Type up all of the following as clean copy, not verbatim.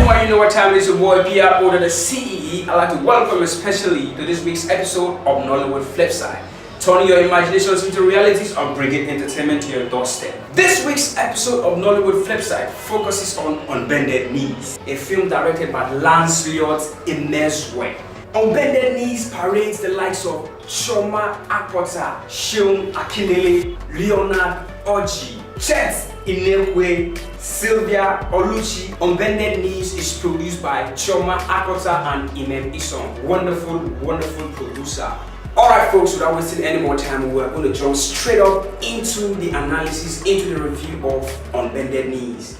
everyone, you know what time it is. Your boy PR Order, the CEE. I'd like to welcome you especially to this week's episode of Nollywood Flipside, turning your imaginations into realities and bringing entertainment to your doorstep. This week's episode of Nollywood Flipside focuses on Unbended Knees, a film directed by Lance Lyot's immense work. Unbended Knees parades the likes of Choma Akpota, Seun Akinele, Leonard Oji, Chet Inekwe, Sylvia Oluchi. Unbended Knees is produced by Choma Akpota and Imem Ison. Wonderful, wonderful producer. Alright folks, without wasting any more time, we're going to jump straight up into the analysis, into the review of Unbended Knees.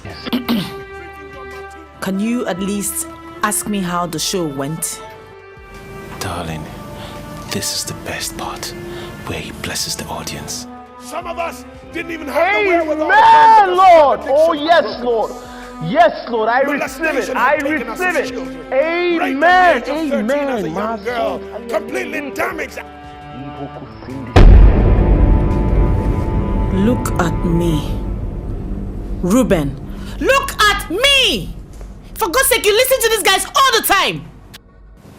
Can you at least ask me how the show went? Darling, this is the best part, where he blesses the audience. Some of us didn't even have the wherewithal. Amen, Lord. Oh, yes, Lord. Yes, Lord. I receive it. I receive it. Amen. Amen. My girl, completely damaged. Look at me. Ruben, look at me! For God's sake, you listen to these guys all the time.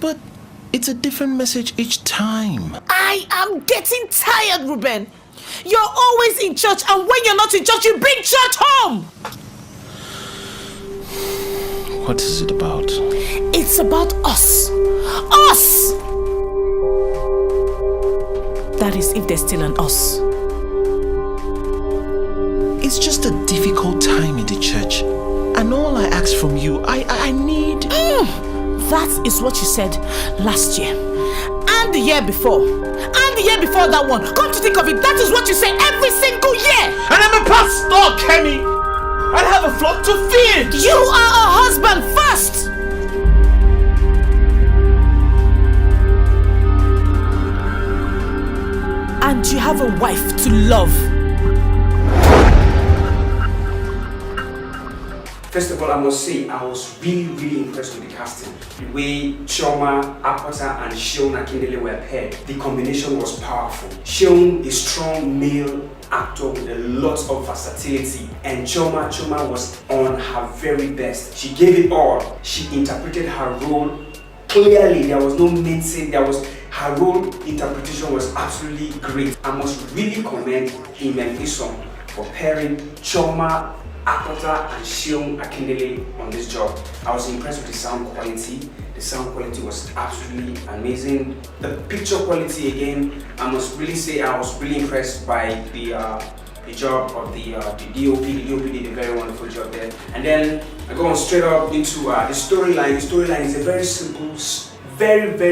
But it's a different message each time. I am getting tired, Ruben. You're always in church, and when you're not in church, you bring church home. What is it about? It's about us. Us! That is, if there's still an us. It's just a difficult time in the church. And all I ask from you, I need... That is what you said last year. And the year before. And the year before that one. Come to think of it, that is what you say every single year. And I'm a pastor, Kenny. I have a flock to feed. You are a husband first. And you have a wife to love. First of all, I must say I was really impressed with the casting. The way Choma Akpota and Seun Akinele were paired, the combination was powerful. Seun, a strong male actor with a lot of versatility, and Choma was on her very best. She gave it all. She interpreted her role clearly. There was no mincing. Her role interpretation was absolutely great. I must really commend Imem Ison for pairing Choma Akpota and Seun Akinele on this job. I was impressed with the sound quality. The sound quality was absolutely amazing. The picture quality again, I must really say I was really impressed by the job of the DOP. The DOP did a very wonderful job there. And then I go on straight up into the storyline. The storyline is a very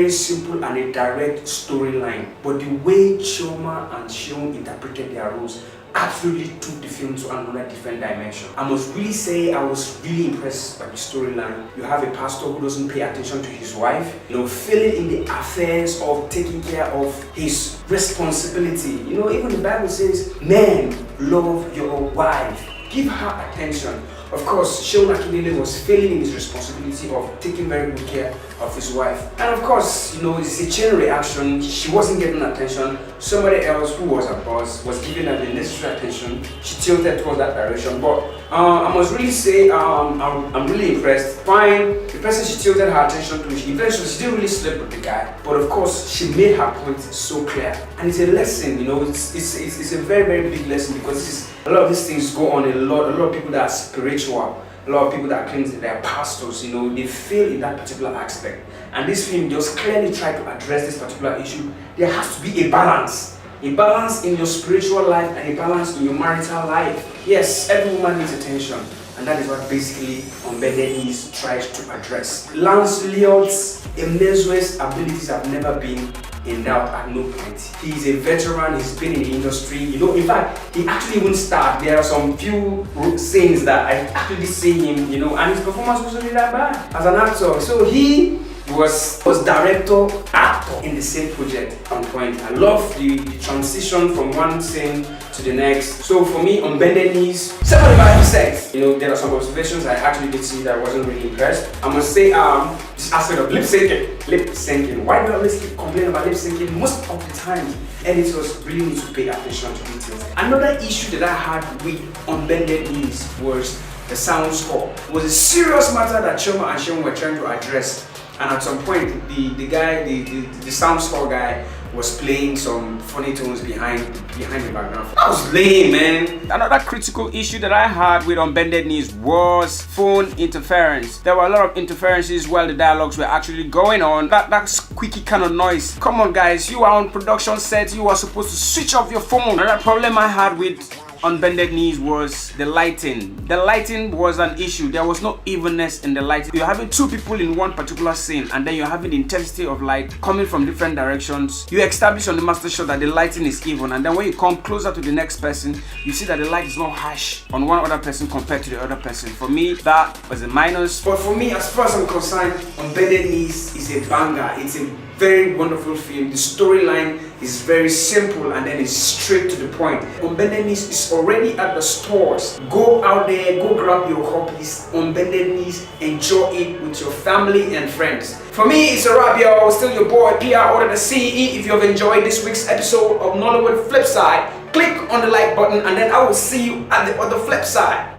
simple and a direct storyline. But the way Choma and Seun interpreted their roles absolutely took the film to another different dimension. I must really say I was really impressed by the storyline. You have a pastor who doesn't pay attention to his wife, failing in the affairs of taking care of his responsibility. Even the Bible says, men, love your wife. Give her attention. Of course, Seun Akinele was failing in his responsibility of taking very good care of his wife. And of course, it's a chain reaction. She wasn't getting attention. Somebody else who was a boss was giving her the necessary attention. She tilted towards that direction. But I must really say, I'm really impressed. Fine, the person she tilted her attention to, eventually she didn't really sleep with the guy. But of course, she made her point so clear. And it's a lesson, it's a very big lesson, because a lot of these things go on. A lot of people that are spiritual, a lot of people that claim that they're pastors, they fail in that particular aspect. And this film just clearly tried to address this particular issue. There has to be a balance in your spiritual life and a balance in your marital life. Yes, every woman needs attention, and that is what basically Unbended Knees tries to address. Lance Lyot's immense abilities have never been in doubt at no point. He's a veteran, he's been in the industry, in fact, he actually even starred. There are some few scenes that I actually see him, and his performance wasn't really that bad as an actor. So he was director, actor in the same project on point. I love the transition from one scene to the next. So for me, Unbended Knees, 75%. There are some observations I actually did see that I wasn't really impressed. I must say, this aspect of lip syncing. Why do I always keep complaining about lip syncing? Most of the time, editors really need to pay attention to details. Another issue that I had with Unbended Knees was the sound score. It was a serious matter that Chioma and Seun were trying to address. And at some point, the sound score guy was playing some funny tones behind the background. That was lame, man. Another critical issue that I had with Unbended Knees was phone interference. There were a lot of interferences while the dialogues were actually going on. That squeaky kind of noise. Come on, guys, you are on production set. You are supposed to switch off your phone. Another problem I had with Unbended Knees was the lighting. The lighting was an issue. There was no evenness in the lighting. You're having two people in one particular scene, and then you're having the intensity of light coming from different directions. You establish on the master shot that the lighting is even, and then when you come closer to the next person, you see that the light is not harsh on one other person compared to the other person. For me, that was a minus. But for me, as far as I'm concerned, Unbended Knees is a banger. It's a very wonderful film. The storyline is very simple and then it's straight to the point. Unbended Knees is already at the stores. Go out there, go grab your copies. Unbended Knees, enjoy it with your family and friends. For me, it's a wrap, y'all. Still your boy PR Order the CE. If you have enjoyed this week's episode of Nollywood Flipside, click on the like button and then I will see you at the other flip side.